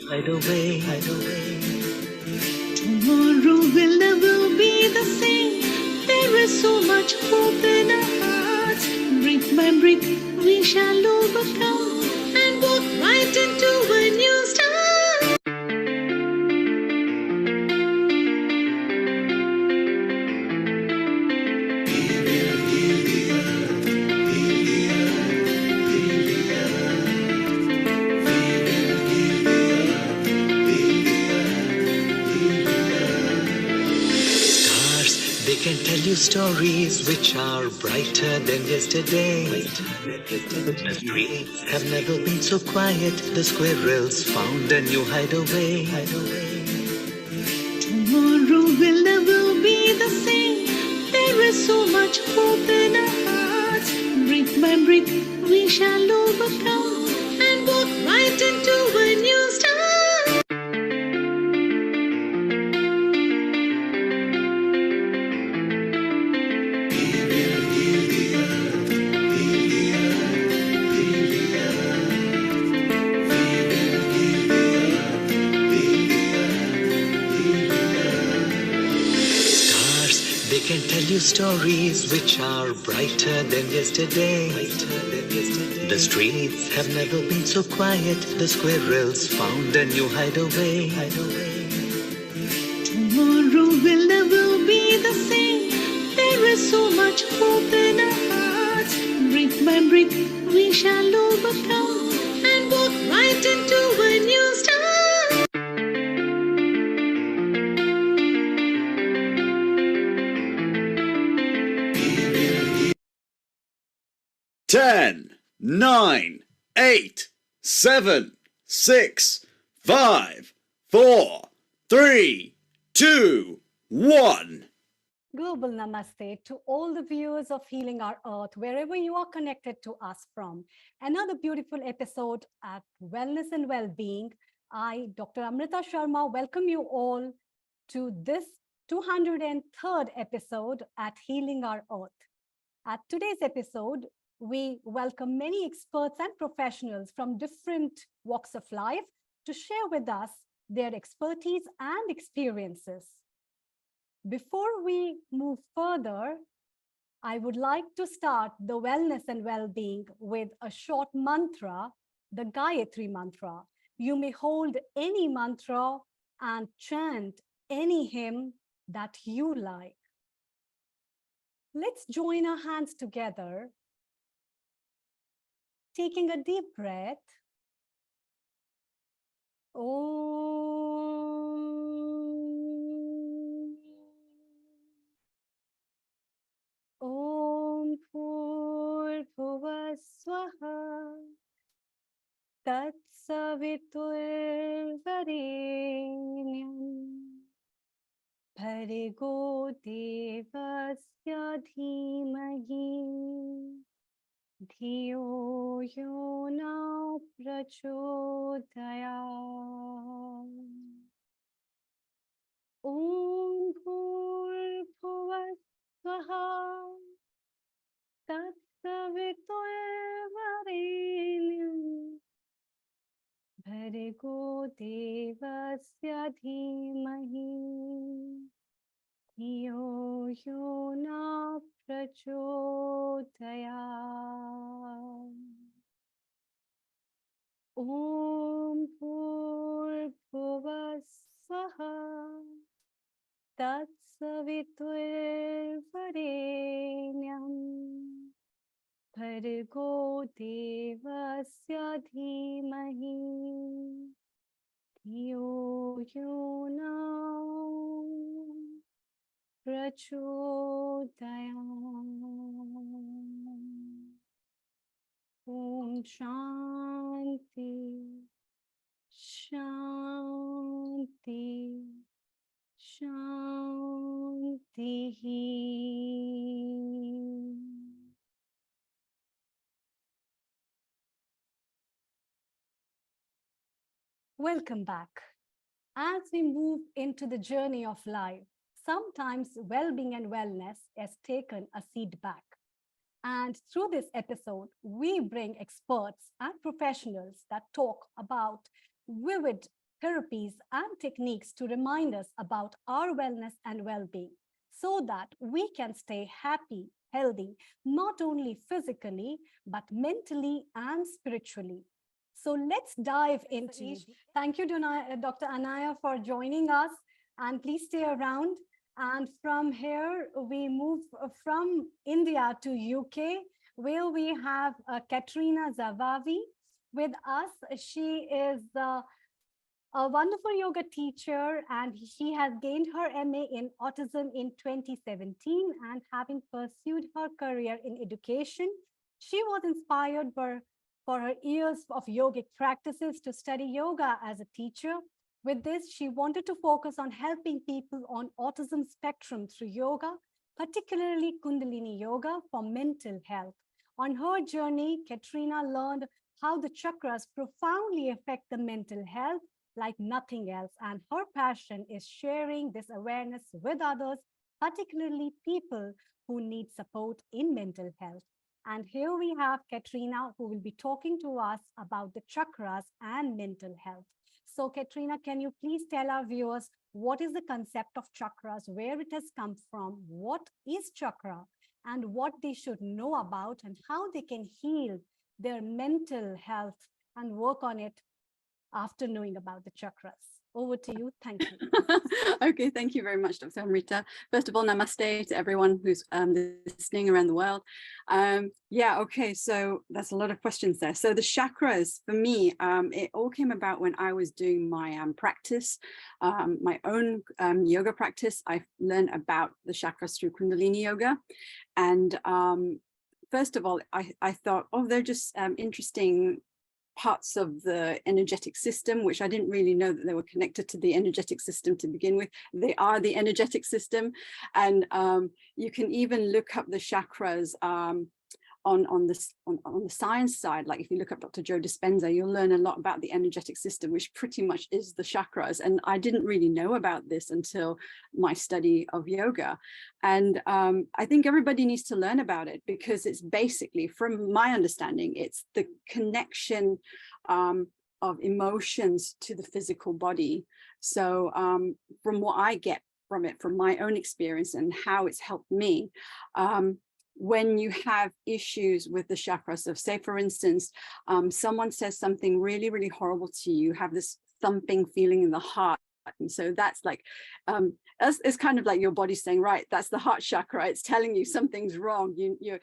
hide away. Tomorrow will never be the same. There is so much hope in our hearts. Brick by brick, we shall overcome and walk right into a new start. They can tell you stories which are brighter than yesterday. The streets have never been so quiet. The squirrels found a new hideaway. Tomorrow will never be the same. There is so much hope in our hearts. Brick by brick, we shall overcome and walk right into a new start. 'Stars, they can tell you stories which are brighter than yesterday. The streets have never been so quiet. The squirrels found a new hideaway. Tomorrow will never be the same. There is so much hope in our hearts. Brick by brick, we shall overcome and walk right into a new start. 10, 9, 8, 7, 6, 5, 4, 3, 2, 1. Global Namaste to all the viewers of Healing Our Earth, wherever you are connected to us from. Another beautiful episode at Wellness and Wellbeing. I, Dr. Amrita Sharma, welcome you all to this 203rd episode at Healing Our Earth. At today's episode, we welcome many experts and professionals from different walks of life to share with us their expertise and experiences. Before we move further, I would like to start the Wellness and Wellbeing with a short mantra, the Gayatri mantra. You may hold any mantra and chant any hymn that you like. Let's join our hands together, taking a deep breath. Om Bhurbhuvah Swaha Tatsaviturvarenyam Bhargo Devasya Dhimahi Dhiyo yo na prachodayat. Om Bhurbhuvah Swaha Tatsaviturvarenyam Bhargo Devasya Dhimahi Dhiyo yo na prachodayat. Om Bhurbhuvah Swaha Tatsaviturvarenyam Bhargo Devasya Dhimahi Dhiyo yo na prachodayat. Om Shanti, Shanti, Shanti. Welcome back. As we move into the journey of life, sometimes well-being and wellness has taken a seat back. And through this episode, we bring experts and professionals that talk about vivid therapies, and techniques to remind us about our wellness and well-being so that we can stay happy, healthy, not only physically, but mentally and spiritually. So let's dive into it. Thank you, Dr. Anaya, for joining us. And please stay around. And from here, we move from India to UK, where we have Katrina Zavavi with us. She is a wonderful yoga teacher, and she has gained her MA in autism in 2017. And having pursued her career in education, she was inspired for her years of yogic practices to study yoga as a teacher. With this, she wanted to focus on helping people on autism spectrum through yoga, particularly Kundalini yoga for mental health. On her journey, Katrina learned how the chakras profoundly affect the mental health like nothing else. And her passion is sharing this awareness with others, particularly people who need support in mental health. And here we have Katrina, who will be talking to us about the chakras and mental health. So Katrina, can you please tell our viewers what is the concept of chakras, where it has come from, what is chakra, and what they should know about, and how they can heal their mental health and work on it after knowing about the chakras. Over to you. Thank you. Okay, thank you very much, Dr. Amrita. First of all, namaste to everyone who's listening around the world. Okay, so that's a lot of questions there. So the chakras, for me, it all came about when I was doing my practice, my own yoga practice. I learned about the chakras through Kundalini yoga. And first of all, I thought, oh, they're just interesting parts of the energetic system, which I didn't really know that they were connected to the energetic system to begin with. They are the energetic system. And you can even look up the chakras on the science side. Like if you look up Dr. Joe Dispenza, you'll learn a lot about the energetic system, which pretty much is the chakras. And I didn't really know about this until my study of yoga. And I think everybody needs to learn about it, because it's basically, from my understanding, it's the connection of emotions to the physical body. So from what I get from it, from my own experience and how it's helped me, when you have issues with the chakras, so say for instance, someone says something really, really horrible to you, you have this thumping feeling in the heart. And so that's like, it's kind of like your body saying, right, that's the heart chakra. It's telling you something's wrong. You're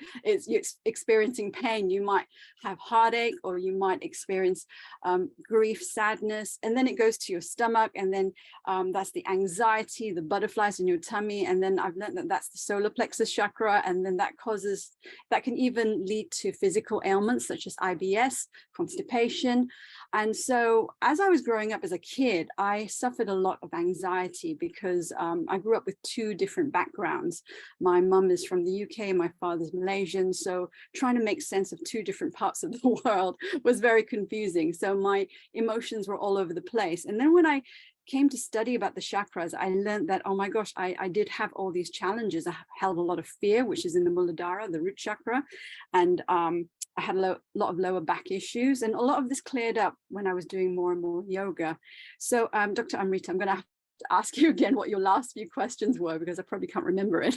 experiencing pain. You might have heartache, or you might experience grief, sadness, and then it goes to your stomach, and then that's the anxiety, the butterflies in your tummy. And then I've learned that that's the solar plexus chakra, and then that can even lead to physical ailments such as IBS, constipation. And so as I was growing up as a kid, I suffered a lot of anxiety because I grew up with two different backgrounds. My mum is from the UK, my father's Malaysian. So trying to make sense of two different parts of the world was very confusing. So my emotions were all over the place. And then when I came to study about the chakras, I learned that, oh my gosh, I did have all these challenges. I held a lot of fear, which is in the Muladhara, the root chakra. And I had a lot of lower back issues, and a lot of this cleared up when I was doing more and more yoga. So Dr. Amrita, I'm going to have to ask you again what your last few questions were, because I probably can't remember it.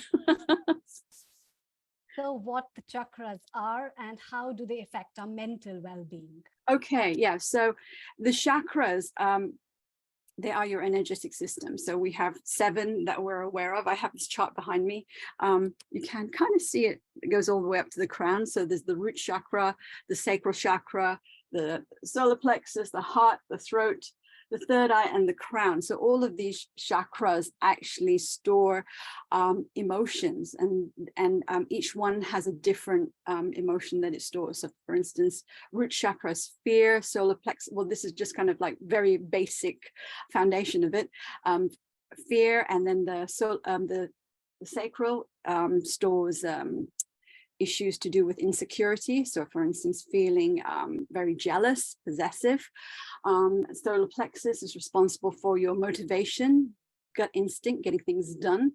So what the chakras are and how do they affect our mental well-being? Okay, yeah. So the chakras, they are your energetic system. So we have 7 that we're aware of. I have this chart behind me. You can kind of see it. It goes all the way up to the crown. So there's the root chakra, the sacral chakra, the solar plexus, the heart, the throat, the third eye, and the crown. So all of these chakras actually store emotions, and each one has a different emotion that it stores. So for instance, root chakra is fear, solar plexus, well, this is just kind of like very basic foundation of it, fear. And then the sacral stores issues to do with insecurity. So for instance, feeling very jealous, possessive. Solar plexus is responsible for your motivation, gut instinct, getting things done.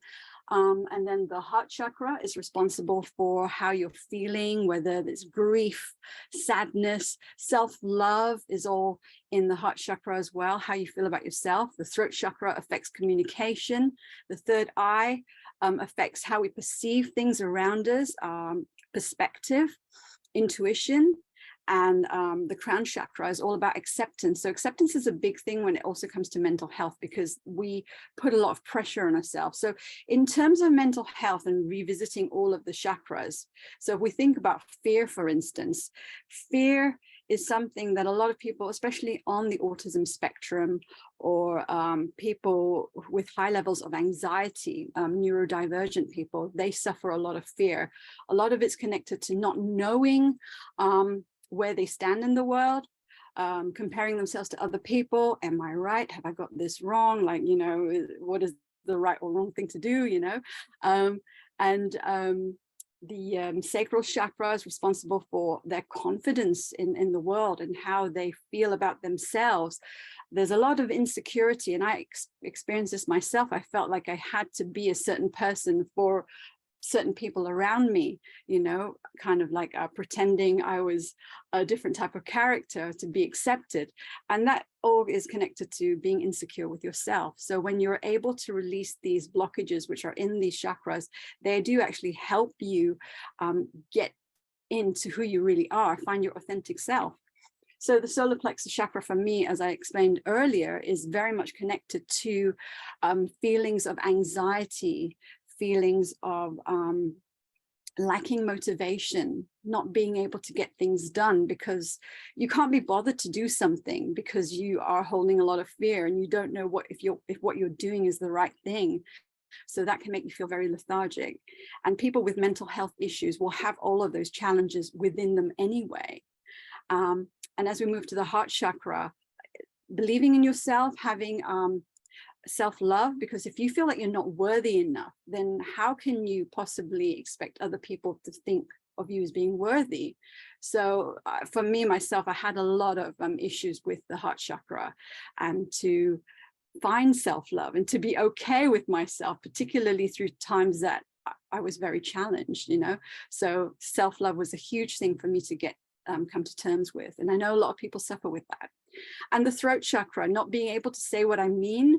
And then the heart chakra is responsible for how you're feeling, whether it's grief, sadness, self-love is all in the heart chakra as well, how you feel about yourself. The throat chakra affects communication. The third eye affects how we perceive things around us, perspective, intuition. And the crown chakra is all about acceptance. So acceptance is a big thing when it also comes to mental health, because we put a lot of pressure on ourselves. So in terms of mental health and revisiting all of the chakras, so if we think about fear, for instance, fear is something that a lot of people, especially on the autism spectrum, or people with high levels of anxiety, neurodivergent people, they suffer a lot of fear. A lot of it's connected to not knowing where they stand in the world, comparing themselves to other people. Am I right? Have I got this wrong? Like, you know, what is the right or wrong thing to do, you know? The sacral chakra is responsible for their confidence in the world and how they feel about themselves. There's a lot of insecurity, and I experienced this myself. I felt like I had to be a certain person for certain people around me, you know, kind of like pretending I was a different type of character to be accepted. And that all is connected to being insecure with yourself. So when you're able to release these blockages, which are in these chakras, they do actually help you get into who you really are, find your authentic self. So the solar plexus chakra for me, as I explained earlier, is very much connected to feelings of anxiety, feelings of lacking motivation, not being able to get things done because you can't be bothered to do something because you are holding a lot of fear and you don't know if what you're doing is the right thing. So that can make you feel very lethargic. And people with mental health issues will have all of those challenges within them anyway. And as we move to the heart chakra, believing in yourself, having self-love, because if you feel like you're not worthy enough, then how can you possibly expect other people to think of you as being worthy? So for me, myself, I had a lot of issues with the heart chakra, and to find self-love and to be okay with myself, particularly through times that I was very challenged, you know. So self-love was a huge thing for me to get come to terms with. And I know a lot of people suffer with that. And the throat chakra, not being able to say what I mean,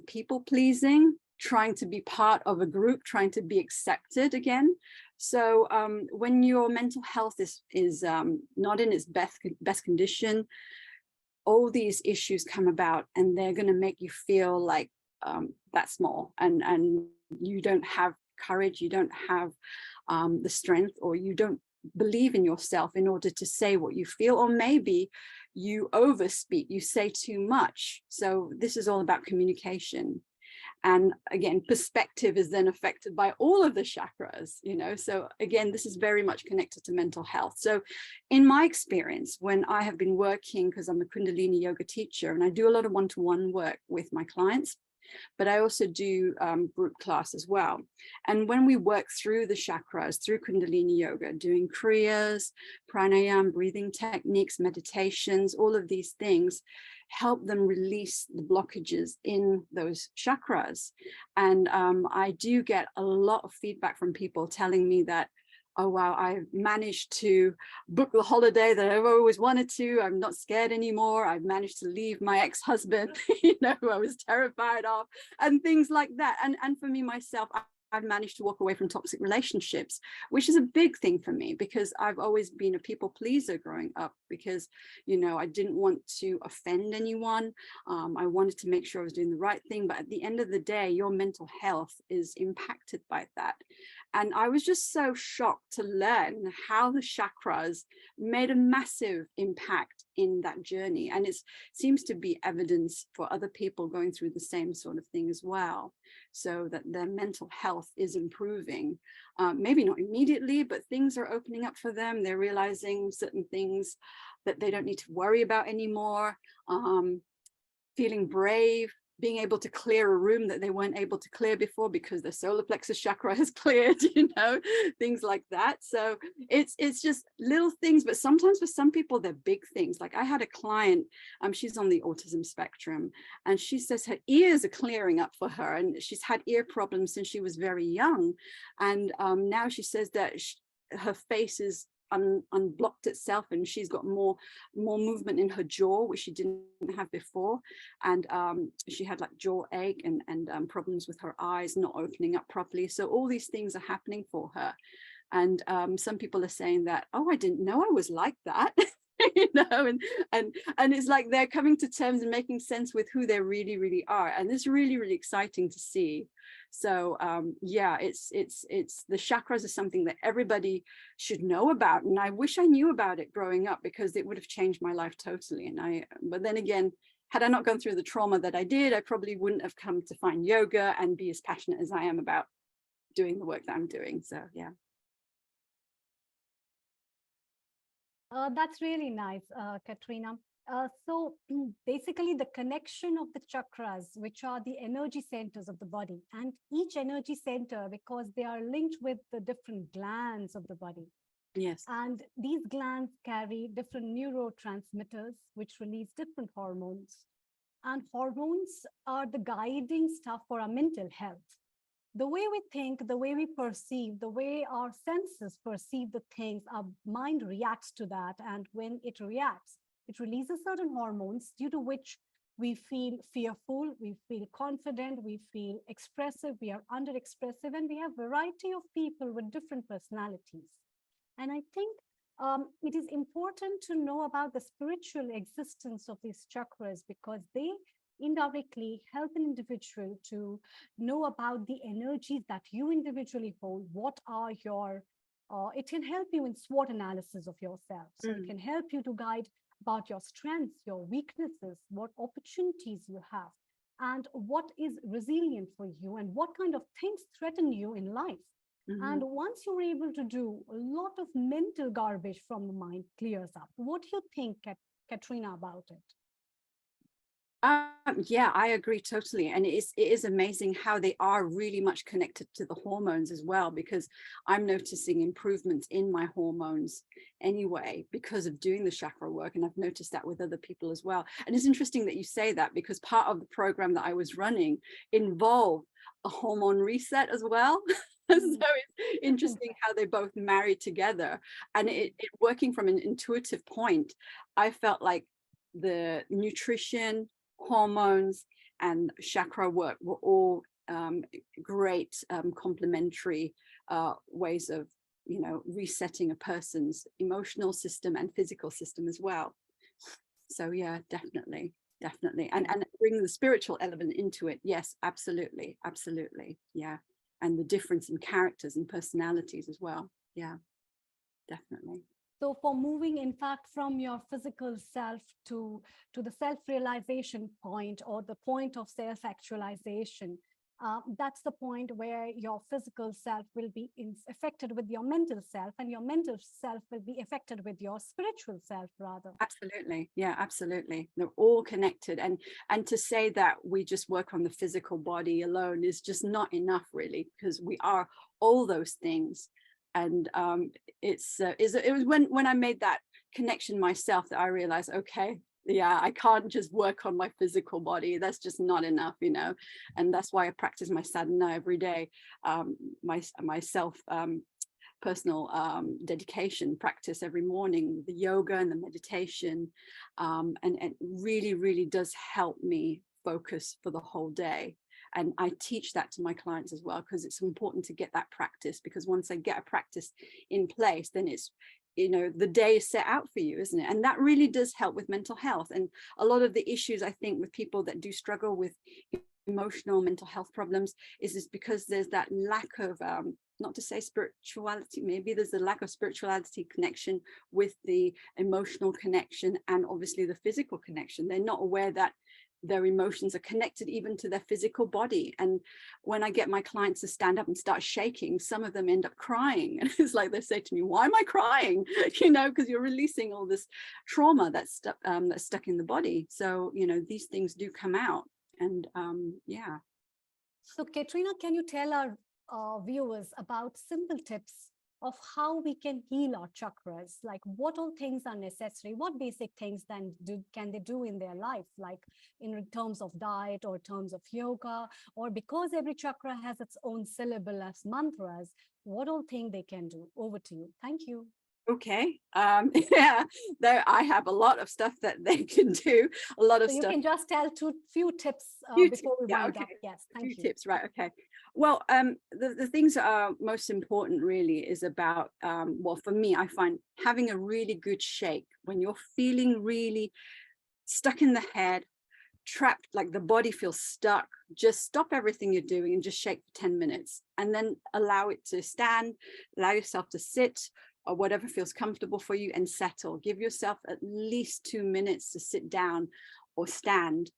people pleasing, trying to be part of a group, trying to be accepted again. So when your mental health is not in its best condition, all these issues come about, and they're going to make you feel like that small, and you don't have courage, you don't have the strength, or you don't believe in yourself in order to say what you feel, or maybe you overspeak, you say too much. So this is all about communication. And again, perspective is then affected by all of the chakras, you know. So again, this is very much connected to mental health. So in my experience, when I have been working, because I'm a Kundalini yoga teacher and I do a lot of one-to-one work with my clients, but I also do group class as well. And when we work through the chakras, through Kundalini yoga, doing kriyas, pranayama, breathing techniques, meditations, all of these things help them release the blockages in those chakras. And I do get a lot of feedback from people telling me that, oh, wow, I've managed to book the holiday that I've always wanted to. I'm not scared anymore. I've managed to leave my ex-husband, you know, who I was terrified of, and things like that. And for me, myself, I've managed to walk away from toxic relationships, which is a big thing for me, because I've always been a people pleaser growing up, because, you know, I didn't want to offend anyone. I wanted to make sure I was doing the right thing. But at the end of the day, your mental health is impacted by that. And I was just so shocked to learn how the chakras made a massive impact in that journey. And it seems to be evidence for other people going through the same sort of thing as well, so that their mental health is improving. Maybe not immediately, but things are opening up for them. They're realizing certain things that they don't need to worry about anymore. Feeling brave, being able to clear a room that they weren't able to clear before because the solar plexus chakra has cleared, things like that. So it's just little things, but sometimes for some people they're big things. Like I had a client, she's on the autism spectrum, and she says her ears are clearing up for her, and she's had ear problems since she was very young, and now she says that her face is unblocked itself, and she's got more movement in her jaw, which she didn't have before, and she had like jaw ache and problems with her eyes not opening up properly. So all these things are happening for her, and some people are saying that, oh, I didn't know I was like that. And it's like they're coming to terms and making sense with who they really are, and it's really exciting to see. So yeah, it's the chakras are something that everybody should know about, and I wish I knew about it growing up, because it would have changed my life totally. But then again, had I not gone through the trauma that I did, I probably wouldn't have come to find yoga and be as passionate as I am about doing the work that I'm doing. So yeah. That's really nice, Katrina. So basically the connection of the chakras, which are the energy centers of the body, and each energy center, because they are linked with the different glands of the body. Yes. And these glands carry different neurotransmitters, which release different hormones. And hormones are the guiding stuff for our mental health. The way we think, the way we perceive, the way our senses perceive the things, our mind reacts to that. And when it reacts, it releases certain hormones due to which we feel fearful, we feel confident, we feel expressive, we are under-expressive, and we have a variety of people with different personalities. And I think it is important to know about the spiritual existence of these chakras, because they indirectly help an individual to know about the energies that you individually hold. What are your, it can help you in SWOT analysis of yourself. So it can help you to guide about your strengths, your weaknesses, what opportunities you have, and what is resilient for you, and what kind of things threaten you in life. And once you're able to do, a lot of mental garbage from the mind clears up. What do you think, Katrina, about it? Yeah, I agree totally. And it is amazing how they are really much connected to the hormones as well, because I'm noticing improvements in my hormones anyway because of doing the chakra work. And I've noticed that with other people as well. And it's interesting that you say that, because part of the program that I was running involved a hormone reset as well. So it's interesting how they both marry together, and it working from an intuitive point. I felt like the nutrition, hormones, and chakra work were all great complementary ways of resetting a person's emotional system and physical system as well. So yeah, definitely and bring the spiritual element into it. Yes, absolutely, yeah. And the difference in characters and personalities as well. Yeah, definitely. So for moving, in fact, from your physical self to the self-realization point, or the point of self-actualization, that's the point where your physical self will be affected with your mental self, and your mental self will be affected with your spiritual self, rather. Absolutely. Yeah, absolutely. They're all connected. And to say that we just work on the physical body alone is just not enough, really, because we are all those things. And it was when I made that connection myself that I realized, okay, yeah, I can't just work on my physical body. That's just not enough, and that's why I practice my sadhana every day, my self personal dedication practice every morning, the yoga and the meditation, and it really does help me focus for the whole day. And I teach that to my clients as well, because it's important to get that practice, because once I get a practice in place, then it's, the day is set out for you, isn't it? And that really does help with mental health. And a lot of the issues, I think, with people that do struggle with emotional mental health problems is because there's that lack of, not to say spirituality, maybe there's a lack of spirituality connection with the emotional connection, and obviously the physical connection. They're not aware that their emotions are connected even to their physical body. And when I get my clients to stand up and start shaking, some of them end up crying. And it's like they say to me, why am I crying? Because you're releasing all this trauma that's stuck in the body. So, these things do come out. And yeah. So, Katrina, can you tell our viewers about simple tips of how we can heal our chakras? Like, what all things are necessary? What basic things then can they do in their life, like in terms of diet or terms of yoga, or because every chakra has its own syllable as mantras? What all thing they can do? Over to you. Thank you. Okay. Yeah, there I have a lot of stuff that they can do. A lot of So you stuff. can just tell few tips before we Yeah, wind okay. up. Yes, A few thank you. tips, right? Okay. Well, the things that are most important really is about, well, for me, I find having a really good shake when you're feeling really stuck in the head, trapped, like the body feels stuck. Just stop everything you're doing and just shake for 10 minutes, and then allow it to stand, allow yourself to sit or whatever feels comfortable for you, and settle. Give yourself at least 2 minutes to sit down or stand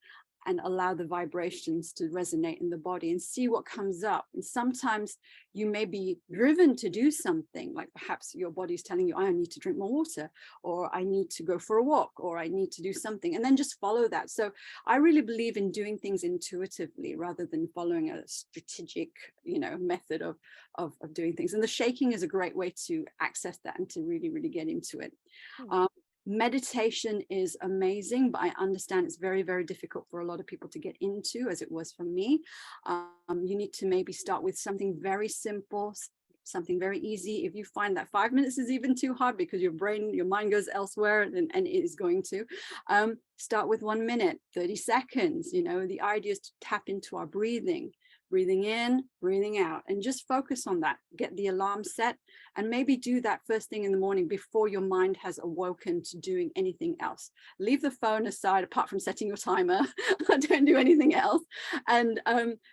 and allow the vibrations to resonate in the body and see what comes up. And sometimes you may be driven to do something, like perhaps your body's telling you, I need to drink more water, or I need to go for a walk, or I need to do something, and then just follow that. So I really believe in doing things intuitively rather than following a strategic, method of doing things. And the shaking is a great way to access that and to really, really get into it. Meditation is amazing, but I understand it's very, very difficult for a lot of people to get into, as it was for me. You need to maybe start with something very simple, something very easy. If you find that 5 minutes is even too hard because your mind goes elsewhere, and it is going to, start with 1 minute, 30 seconds. The idea is to tap into our breathing in, breathing out, and just focus on that. Get the alarm set, and maybe do that first thing in the morning before your mind has awoken to doing anything else. Leave the phone aside, apart from setting your timer. Don't do anything else, and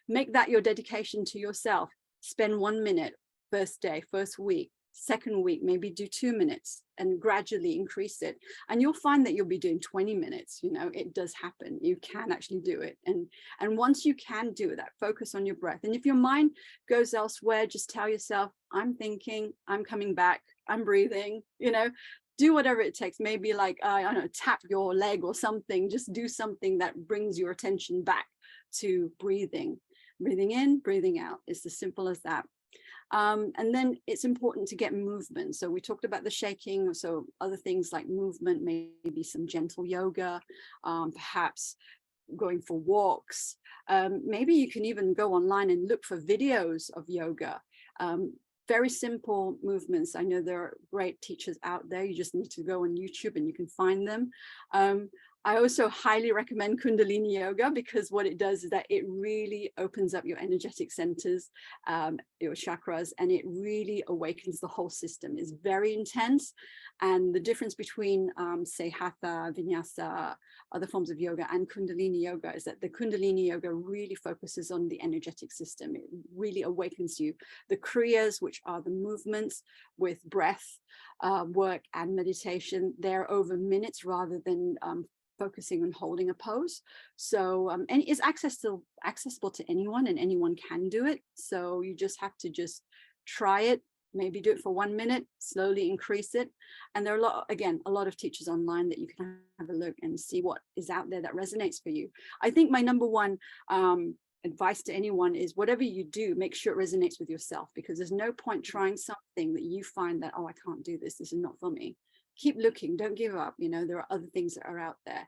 make that your dedication to yourself. Spend 1 minute first day, first week. Second week, maybe do 2 minutes, and gradually increase it. And you'll find that you'll be doing 20 minutes. It does happen. You can actually do it. And once you can do that, focus on your breath. And if your mind goes elsewhere, just tell yourself, I'm thinking, I'm coming back, I'm breathing, do whatever it takes. Maybe like, I don't know, tap your leg or something. Just do something that brings your attention back to breathing. Breathing in, breathing out. It's as simple as that. And then it's important to get movement. So we talked about the shaking. So other things like movement, maybe some gentle yoga, perhaps going for walks. Maybe you can even go online and look for videos of yoga. Very simple movements. I know there are great teachers out there. You just need to go on YouTube and you can find them. I also highly recommend Kundalini Yoga, because what it does is that it really opens up your energetic centers, your chakras, and it really awakens the whole system. It's very intense. And the difference between, say, Hatha, Vinyasa, other forms of yoga, and Kundalini Yoga is that the Kundalini Yoga really focuses on the energetic system. It really awakens you. The Kriyas, which are the movements with breath work and meditation, they're over minutes rather than focusing on holding a pose. So, and it's accessible to anyone, and anyone can do it. So you just have to try it, maybe do it for 1 minute, slowly increase it. And there are a lot of teachers online that you can have a look and see what is out there that resonates for you. I think my number one advice to anyone is, whatever you do, make sure it resonates with yourself, because there's no point trying something that you find that, oh, I can't do this, this is not for me. Keep looking, don't give up. There are other things that are out there.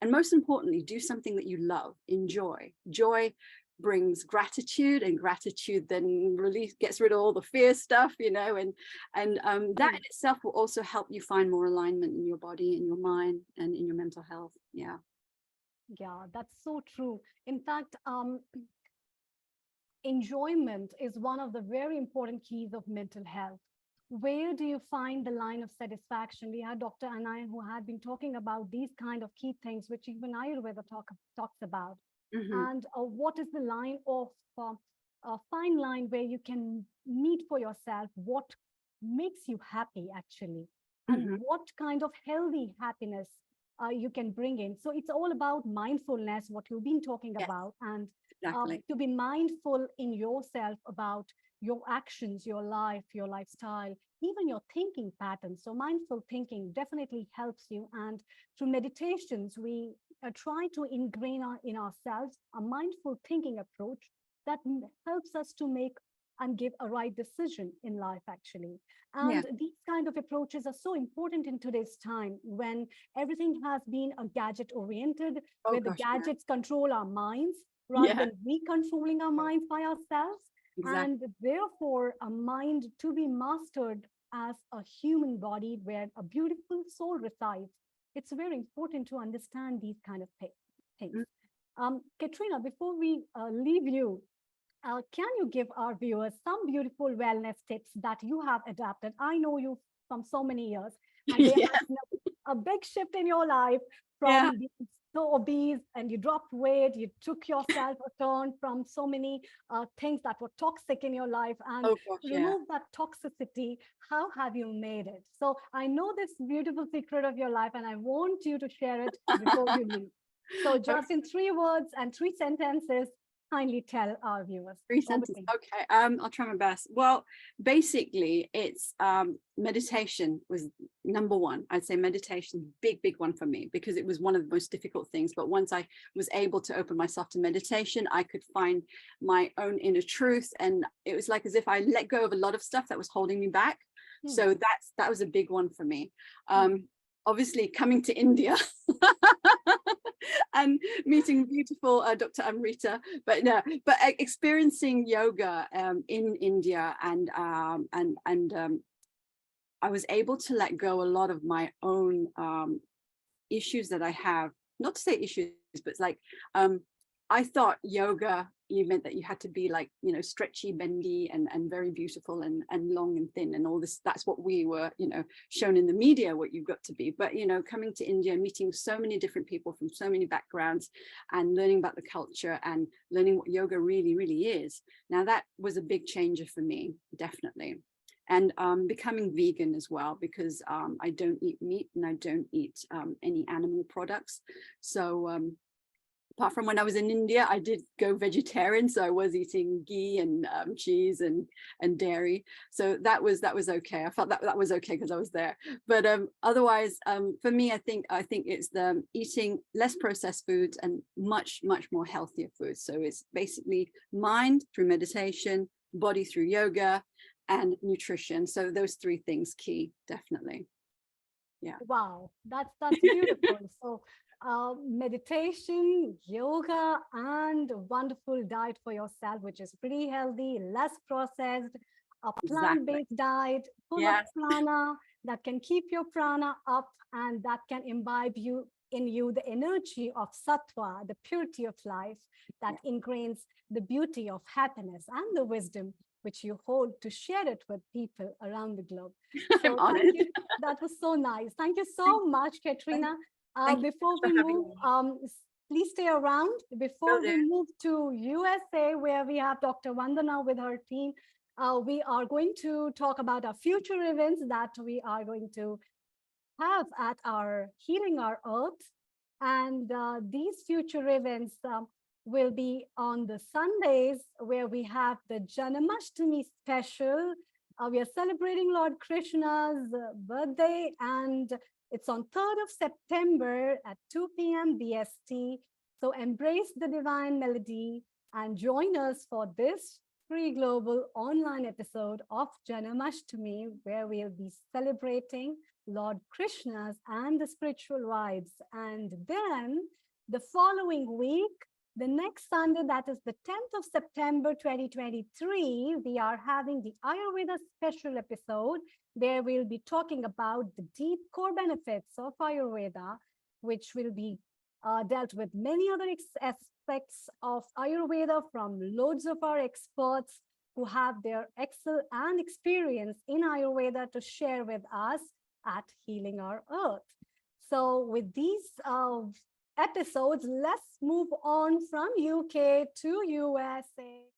And most importantly, do something that you love, enjoy. Joy brings gratitude, and gratitude then gets rid of all the fear stuff, and that in itself will also help you find more alignment in your body, in your mind, and in your mental health. Yeah, that's so true. In fact, enjoyment is one of the very important keys of mental health. Where do you find the line of satisfaction? We had Dr. Anay, who had been talking about these kind of key things, which even Ayurveda talks about. And what is the line of a fine line where you can meet for yourself what makes you happy, actually, and what kind of healthy happiness you can bring in. So it's all about mindfulness, what you've been talking about, and to be mindful in yourself about your actions, your life, your lifestyle, even your thinking patterns. So mindful thinking definitely helps you. And through meditations, we try to ingrain in ourselves a mindful thinking approach that helps us to make and give a right decision in life, actually. Yeah. And these kind of approaches are so important in today's time when everything has been a gadget oriented, Oh where the gosh, yeah. gadgets control our minds rather Yeah, than we controlling our minds by ourselves. exactly. And therefore, a mind to be mastered as a human body where a beautiful soul resides, it's very important to understand these kind of things. Mm. Katrina, before we leave you, can you give our viewers some beautiful wellness tips that you have adapted? I know you from so many years, and there Yeah, has been a big shift in your life yeah. from being so obese and you dropped weight, you took yourself a turn from so many things that were toxic in your life and Oh gosh, yeah. remove that toxicity. How have you made it? So I know this beautiful secret of your life, and I want you to share it before you leave. So just in 3 words and 3 sentences, kindly tell our viewers. Three Over sentences. to you. Okay, I'll try my best. Well, basically, it's meditation was number one. I'd say meditation, big one for me because it was one of the most difficult things. But once I was able to open myself to meditation, I could find my own inner truth, and it was like as if I let go of a lot of stuff that was holding me back. So that was a big one for me. Obviously, coming to India. And meeting beautiful Dr. Amrita, but no, but experiencing yoga in India, and I was able to let go a lot of my own issues that I have. Not to say issues, but it's like I thought yoga you meant that you had to be like, you know, stretchy, bendy, and very beautiful and long and thin and all this. That's what we were, you know, shown in the media what you've got to be. But, you know, coming to India, meeting so many different people from so many backgrounds and learning about the culture and learning what yoga really is. Now, that was a big changer for me, definitely. And becoming vegan as well, because I don't eat meat and I don't eat any animal products. So apart from when I was in India, I did go vegetarian. So I was eating ghee and cheese and dairy. So that was okay. I felt that was okay because I was there. But otherwise, for me, I think it's the eating less processed foods and much more healthier foods. So it's basically mind through meditation, body through yoga, and nutrition. So those three things key, definitely. Yeah. Wow, that's beautiful. So meditation, yoga, and a wonderful diet for yourself, which is pretty healthy, less processed, a Exactly. plant-based diet full of Yes. prana that can keep your prana up and that can imbibe in you the energy of sattva, the purity of life that ingrains the beauty of happiness and the wisdom which you hold to share it with people around the globe. I'm So honored. thank you. That was so nice. Thank you so much, Katrina. Thank you Before for we having move, me. please stay around. Will Before do. we move to USA, where we have Dr. Vandana with her team, we are going to talk about our future events that we are going to have at our Healing Our Earth. And these future events will be on the Sundays where we have the Janamashtami special. We are celebrating Lord Krishna's birthday, and it's on 3rd of September at 2 p.m. BST. So embrace the divine melody and join us for this free global online episode of Janamashtami, where we'll be celebrating Lord Krishna's and the spiritual vibes. And then the following week, the next Sunday, that is the 10th of September 2023, we are having the Ayurveda special episode where we'll be talking about the deep core benefits of Ayurveda, which will be dealt with many other aspects of Ayurveda from loads of our experts who have their excel and experience in Ayurveda to share with us at Healing Our Earth. So with these episodes, let's move on from UK to USA.